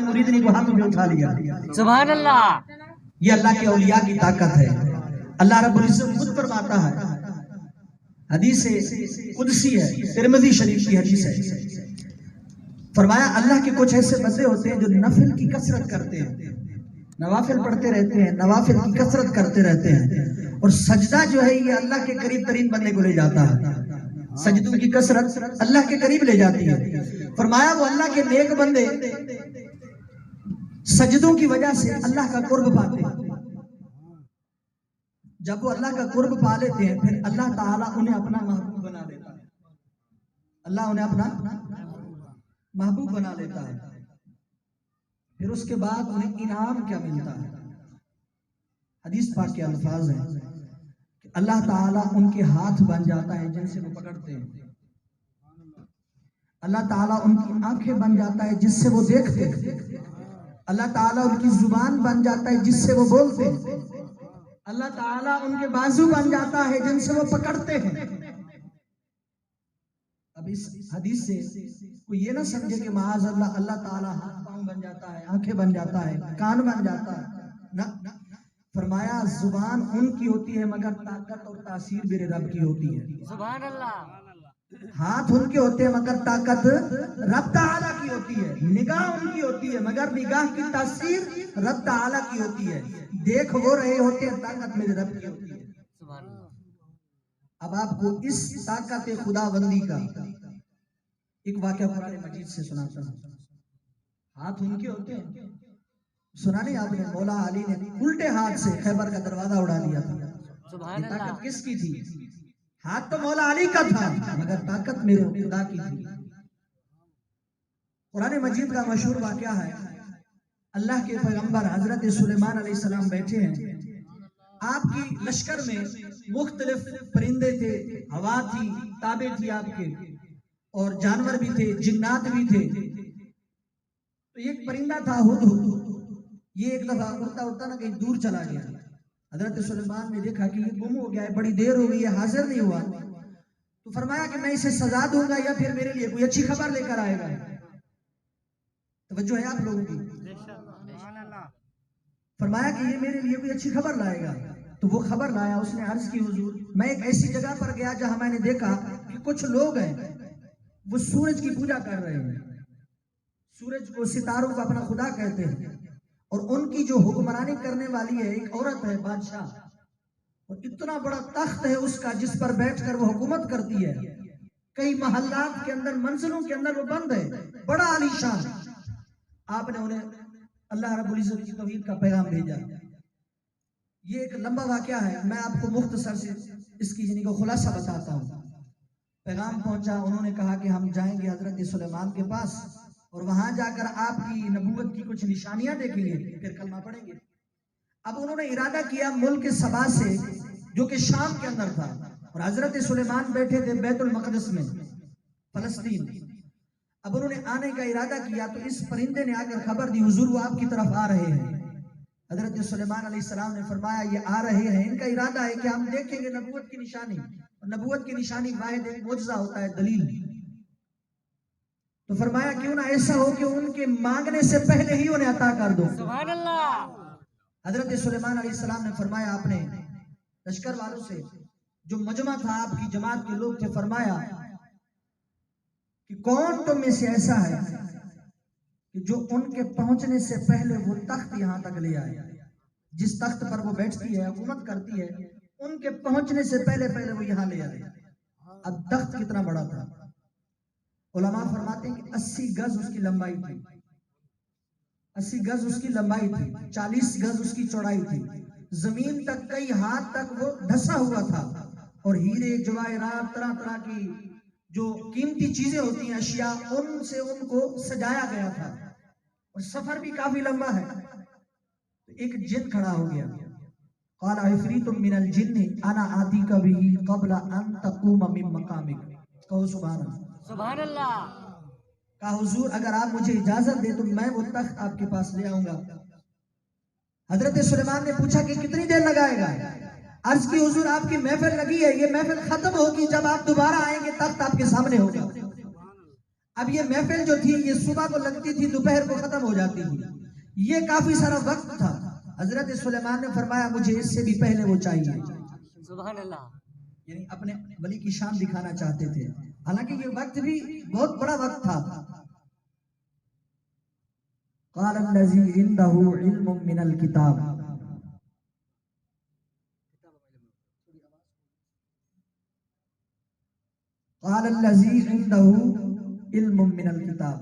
मुरीदनी को हाथों में उठा लिया। सुभान अल्लाह। ये अल्लाह के औलिया की ताकत है। अल्लाह रब्बुल इज्जत खुद फरमाता है, हदीस कुदसी है, तिरमिज़ी शरीफ की हदीस है, फरमाया अल्लाह के कुछ ऐसे बंदे होते हैं जो नफिल की कसरत करते हैं, नवाफिल पढ़ते रहते हैं, नवाफिल की कसरत करते रहते हैं, और सजदा जो है ये अल्लाह के करीब तरीन बंदे को ले जाता है। सजदों की कसरत अल्लाह के करीब ले जाती है। फरमाया वो अल्लाह के नेक बंदे सजदों की वजह से अल्लाह का कुर्ब पाते हैं। जब वो अल्लाह का कुर्ब पा लेते हैं फिर अल्लाह ताला उन्हें अपना महबूब बना लेता है। अल्लाह उन्हें अपना महबूब बना लेता है। फिर उसके बाद उन्हें इनाम क्या मिलता है? हदीस पाक के अल्फाज हैं कि अल्लाह ताला उनके हाथ बन जाता है जिनसे वो पकड़ते हैं। अल्लाह ताला उनकी आंखें बन जाता है जिससे वो देखते हैं। अल्लाह ताला उनकी जुबान बन जाता है जिससे वो बोलते हैं। अल्लाह ताला उनके बाजू बन जाता है जिनसे वो पकड़ते हैं। अब इस हदीस से कोई ये ना समझे कि माज़ अल्लाह अल्लाह ताला हाथ पांव बन जाता है, आंखें बन जाता है, कान बन जाता है ना। फरमाया जुबान उनकी होती है मगर ताकत और तासीर मेरे रब की होती है। सुभान अल्लाह। हाथ उनके होते हैं मगर ताकत रब ताला की होती है। निगाह उनकी होती है मगर निगाह की तासीर रब ताला की होती है। देख वो रहे होते हैं, ताकत मेरे रब की होती है। अब आपको इस ताकत खुदाबंदी का एक वाकया कुरान मजीद से सुनाता हूँ। हाथ उनके होते हैं, सुना नहीं आपने? मौला अली ने उल्टे हाथ से खैबर का दरवाजा उड़ा दिया था। सुभान अल्लाह। ताकत किसकी थी? हाथ तो मौला अली का था मगर ताकत मेरे खुदा की थी। कुरान मजीद का मशहूर वाकया है, अल्लाह के पैगंबर हजरत सुलेमान अलैहिस्सलाम बैठे हैं। आपकी लश्कर में मुख्तलिफ परिंदे थे, हवा थी, ताबे थी आपके, और जानवर भी थे, जिन्नात भी थे। तो एक परिंदा था हुदहुद। ये एक दफा उड़ता उड़ता ना कहीं दूर चला गया। हजरत सुलेमान ने देखा कि ये गुम हो गया है, बड़ी देर हो गई है, हाजिर नहीं हुआ। तो फरमाया कि मैं इसे सजा दूंगा या फिर मेरे लिए कोई अच्छी खबर लेकर आएगा। तवज्जो है आप लोगों की? फरमाया कि ये मेरे लिए कोई अच्छी खबर लाएगा। तो वो खबर लाया। उसने अर्ज की, हुजूर मैं एक ऐसी जगह पर गया जहां मैंने देखा कि कुछ लोग हैं वो सूरज की पूजा कर रहे हैं। सूरज को, सितारों को अपना खुदा कहते हैं, और उनकी जो हुक्मरानी करने वाली है एक औरत है, बादशाह, और इतना बड़ा तख्त है उसका जिस पर बैठकर वो हुकूमत करती है। कई महल्लात के अंदर, मंजिलों के अंदर वो बंद है, बड़ा आलीशान। आपने उन्हें अल्लाह रब्बुल इज्जत की तौहीद का पैगाम भेजा। ये एक लंबा वाकया है, मैं आपको मुख्तसर से इसकी जिंदगी को खुलासा बताता हूँ। पैगाम पहुंचा, उन्होंने कहा कि हम जाएंगे हजरत सुलेमान के पास और वहां जाकर आपकी नबूवत की कुछ निशानियां देखेंगे, फिर कलमा पढ़ेंगे। अब उन्होंने इरादा किया मुल्क सबा से, जो कि शाम के अंदर था, और हजरत सुलेमान बैठे थे बैतुल मक़दिस में, फलस्तीन। अब उन्होंने आने का इरादा किया तो इस परिंदे ने आकर खबर दी, हुजूर वो आपकी तरफ आ रहे हैं। हजरत सुलेमान अलैहिस्सलाम ने फरमाया ये आ रहे हैं, इनका इरादा है कि हम देखेंगे नबूवत की निशानी। और नबूवत की निशानी वाहिद एक मोजज़ा होता है, दलील। तो फरमाया क्यों ना ऐसा हो कि उनके मांगने से पहले ही उन्हें अता कर दो। सुभान अल्लाह। हजरत सुलेमान अलैहिस्सलाम ने फरमाया अपने लश्कर वालों से, जो मजमा था, आपकी जमात के लोग थे, फरमाया कि कौन तुम में से ऐसा है कि जो उनके पहुंचने से पहले वो तख्त यहां तक ले आए, जिस तख्त पर वो बैठती है, हुकूमत करती है, उनके पहुंचने से पहले पहले वो यहां ले आए। अब तख्त कितना बड़ा था? उलमा फरमाते हैं कि 80 गज उसकी लंबाई थी, 80 गज उसकी लंबाई थी, 40 गज उसकी चौड़ाई थी। जमीन तक कई हाथ तक वो धंसा हुआ था, और हीरे जवाहरात, तरह तरह की जो कीमती चीजें होती हैं, अशिया, उनसे उनको सजाया गया था। और सफर भी काफी लंबा है। तो एक जिन खड़ा हो गया, क़ाल इफ़रीतुम मिनल जिन्नि अना आतीका बिही क़ब्ल अन तक़ूम मिन मक़ामिक। कहो सुभान अल्लाह। सुभान अल्लाह। कहा हुजूर अगर आप मुझे इजाजत दे तो मैं वो तख्त आपके पास ले आऊंगा। हजरत सुलेमान ने पूछा कि कितनी देर लगाएगा? अर्ज की हुजूर आपकी महफिल लगी है, ये महफिल खत्म होगी, जब आप दोबारा आएंगे तख्त आपके सामने होगा। अब ये महफिल जो थी ये सुबह को लगती थी, दोपहर को खत्म हो जाती थी, ये काफी सारा वक्त था। हजरत सुलेमान ने फरमाया मुझे इससे भी पहले वो चाहिए। सुभान अल्लाह। यानी अपने वली की शान दिखाना चाहते थे, हालांकि ये वक्त भी बहुत बड़ा वक्त था। क़ाल अल्लज़ी इंदहु इल्मुम मिनल किताब, क़ाल अल्लज़ी इंदहु इल्मुम मिनल किताब।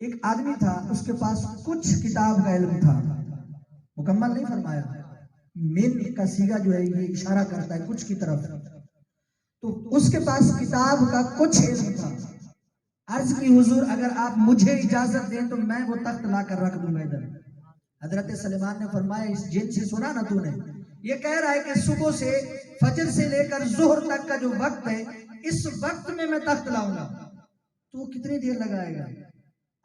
एक आदमी था, उसके पास कुछ किताब का इल्म था, मुकम्मल नहीं फरमाया, मिन का सीगा जो है ये इशारा करता है कुछ की तरफ, तो उसके पास किताब का कुछ इल्म था। अर्ज की हुजूर अगर आप मुझे इजाजत दें तो मैं वो तख्त ला कर रख दूंगा इधर। हजरत सलेमान ने फरमाया इस जिन से सुना ना तूने, ये कह रहा है कि सुबह से फजर से लेकर जोहर तक का जो वक्त है इस वक्त में मैं तख्त लाऊंगा, तो वो कितनी देर लगाएगा?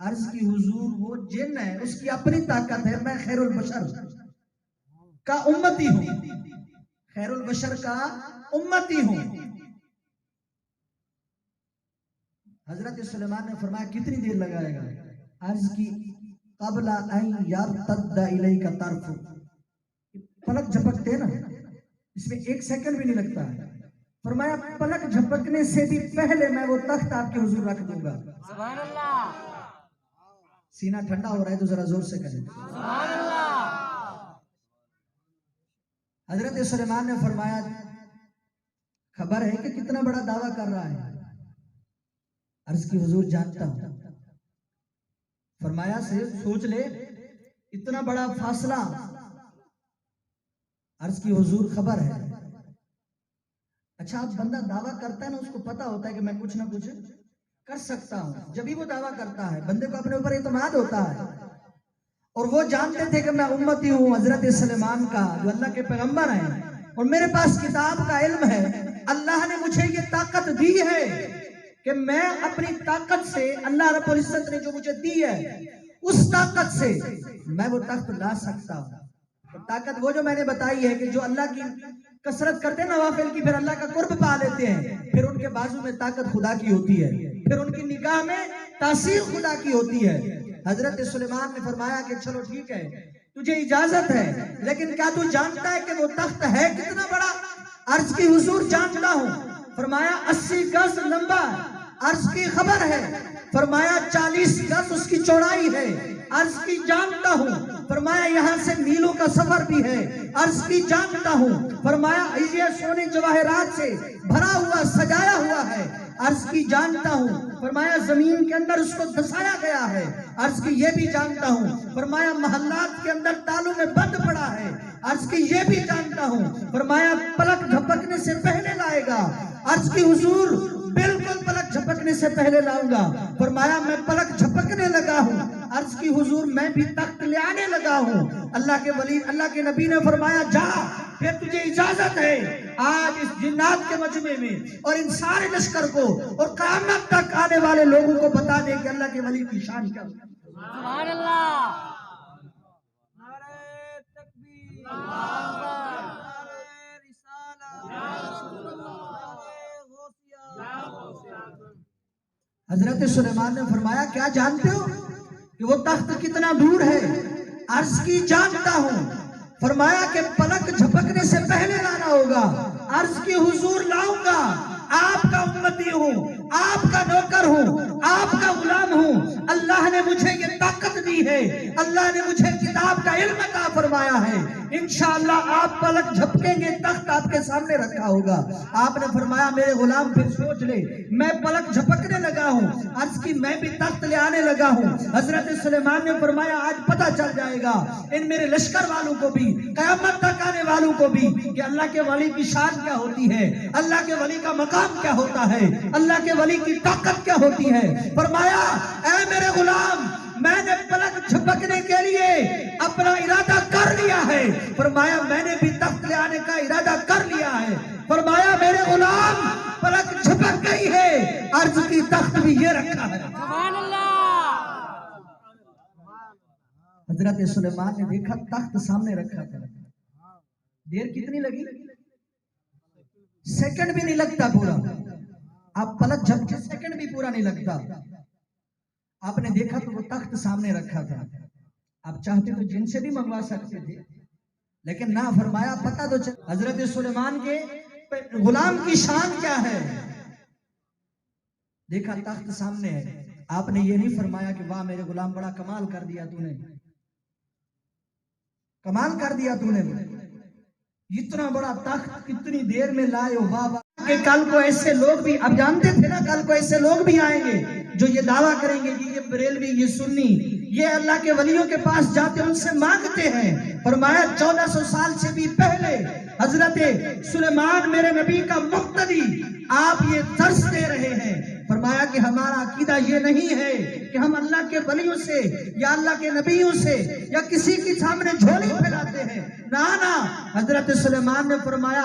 अर्ज की हुजूर वो जिन है उसकी अपनी ताकत है, मैं खैरुल बशर का उम्मती हूं, खैरुल बशर का उम्मती हूं। हजरत सुलेमान ने फरमाया कितनी देर लगाएगा? अर्ज की क़ब्ला अन यर्तद्द इलैका तरफ़ु, पलक झपकते हैं ना, इसमें एक सेकंड भी नहीं लगता है। फरमाया पलक झपकने से भी पहले मैं वो तख्त आपके हुजूर रख दूंगा। सुभान अल्लाह। सीना ठंडा हो रहा है तो जरा जोर से करें सुभान अल्लाह। हजरत सुलेमान ने फरमाया खबर है कि कितना बड़ा दावा कर रहा है? अर्ज की हुजूर जानता हूं। फरमाया से सोच ले इतना बड़ा फासला। अर्ज की हुजूर खबर है। अच्छा अब बंदा दावा करता है ना, उसको पता होता है कि मैं कुछ ना कुछ कर सकता हूं, जब भी वो दावा करता है बंदे को अपने ऊपर इत्मीनान होता है। और वो जानते थे कि मैं उम्मती हूं हजरत सलेमान का जो अल्लाह के पैगंबर हैं, और मेरे पास किताब का इल्म है। अल्लाह ने मुझे ये ताकत दी है कि मैं अपनी ताकत से, अल्लाह रब्बुल इज्जत ने जो मुझे दी है उस ताकत से मैं वो तख्त ला सकता हूं। तो ताकत वो जो मैंने बताई है कि जो अल्लाह की कसरत करते हैं नवाफिल की, फिर अल्लाह का कुर्ब पा लेते हैं, फिर उनके बाजू में ताकत खुदा की होती है, फिर उनकी निगाह में तासीर खुदा की होती है। हजरत सुलेमान ने फरमाया कि चलो ठीक है तुझे इजाजत है, लेकिन क्या तू जानता है कि वो तख्त है कितना बड़ा? अर्ज की हुजूर जानता हूं। फरमाया 80 गज लंबा। अर्ज की खबर है। फरमाया 40 गज उसकी चौड़ाई है। अर्ज की जानता हूं। फरमाया यहाँ से मीलों का सफर भी है। अर्ज की जानता हूं। फरमाया ये सोने जवाहरात से भरा हुआ सजाया हुआ है। अर्ज की जानता हूं। फरमाया जमीन के अंदर उसको दसाया गया है। अर्ज की ये भी जानता हूं। फरमाया महल्लात के अंदर तालों में बंद पड़ा है। अर्ज की ये भी जानता हूं। फरमाया पलक झपकने से पहले लाएगा। अर्ज की हुजूर बिल्कुल पलक झपकने से पहले लाऊंगा। फरमाया मैं पलक झपकने लगा हूं। अर्ज की हुजूर मैं भी तख्त ले आने लगा हूं। अल्लाह के वली, अल्लाह के नबी ने फरमाया जा, फिर तुझे इजाजत है आज इस जिन्नात के मजमे में और इन सारे लश्कर को और क़यामत तक आने वाले लोगों को बता दे कि अल्लाह के वली की शान क्या है। सुभान अल्लाह। नारे तकबीर, अल्लाहु अकबर। नारे रिसाला, या रसूल अल्लाह। नारे गौसिया। हजरत सुलेमान ने फरमाया क्या जानते हो कि वो तख्त कितना दूर है? अर्ज की जानता हूं। फरमाया कि पलक झपकने से पहले लाना होगा। अर्ज की हुजूर लाऊंगा। आपका उम्मती हूं, आपका नौकर हूं, आपका गुलाम हूं। अल्लाह ने मुझे ये ताकत दी है, अल्लाह ने मुझे किताब का इल्म अता फरमाया है। इंशाअल्लाह आप पलक झपकेंगे तख्त आपके सामने रखा होगा। आपने फरमाया मेरे गुलाम फिर सोच ले, मैं पलक झपकने लगा हूं। अर्ज की मैं भी तख्त ले आने लगा हूं। हजरत सुलेमान ने फरमाया आज पता चल जाएगा इन मेरे लश्कर वालों को भी, क़यामत तक आने वालों को भी कि अल्लाह के वली की शान क्या होती है, अल्लाह के वली का मकाम क्या होता है, अल्लाह के वली की ताकत क्या होती है। फरमाया ऐ मेरे गुलाम मैंने पलक झपकने के लिए अपना इरादा कर लिया है। फरमाया मैंने भी तख्त ले आने का इरादा कर लिया है। फरमाया मेरे गुलाम पलक झपक गई है, अर्ज की तख्त भी ये रखा है। सुभान अल्लाह। हजरत सुलेमान ने देखा तख्त सामने रखा था। देर कितनी लगी? सेकंड भी नहीं लगता पूरा। आप पलक झपके सेकंड भी पूरा नहीं लगता। आपने देखा तो वो तख्त सामने रखा था, आप चाहते तो जिनसे भी मंगवा सकते थे, लेकिन ना फरमाया। पता तो चल हजरत सुलेमान के गुलाम की शान क्या है। देखा तख्त सामने है, आपने ये नहीं फरमाया कि वाह मेरे गुलाम बड़ा कमाल कर दिया तूने, कमाल कर दिया तूने, इतना बड़ा तख्त कितनी देर में लाए हो, वाह वाह। कि कल को ऐसे लोग भी, अब जानते थे ना कल को ऐसे लोग भी आएंगे जो ये दावा करेंगे कि ये बरेलवी, ये सुन्नी, ये अल्लाह के वलियों के पास जाते उनसे मांगते हैं। फरमाया 1400 साल से भी पहले हजरत सुलेमान मेरे नबी का मुक्तदी, आप ये दर्स दे रहे हैं। फरमाया कि हमारा अकीदा ये नहीं है कि हम अल्लाह के वलियों से या अल्लाह के नबियों से या किसी के सामने झोली फैलाते हैं, ना ना। हजरत सुलेमान ने फरमाया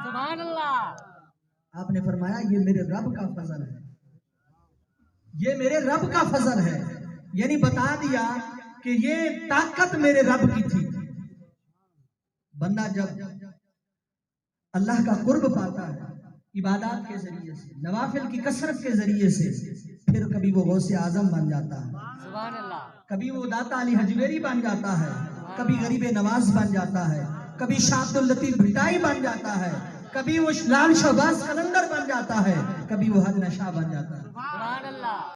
सुभान अल्लाह। आपने फरमाया ये मेरे रब का फजल है, ये मेरे रब का फजल है। यानी बता दिया कि ये ताकत मेरे रब की थी। बंदा जब अल्लाह का कुर्ब पाता है इबादत के जरिए से, नवाफिल की कसरत के जरिए से, फिर कभी वो गौसे आजम बन जाता है, सुभान अल्लाह। कभी वो दाता अली हजवेरी बन जाता है, कभी गरीब नवाज बन जाता है, कभी शाह अब्दुल लतीफ भिटाई बन जाता है, कभी वो लाल शहबाज कलंदर बन जाता है, कभी वो हद नशा बन जाता है। सुभान अल्लाह।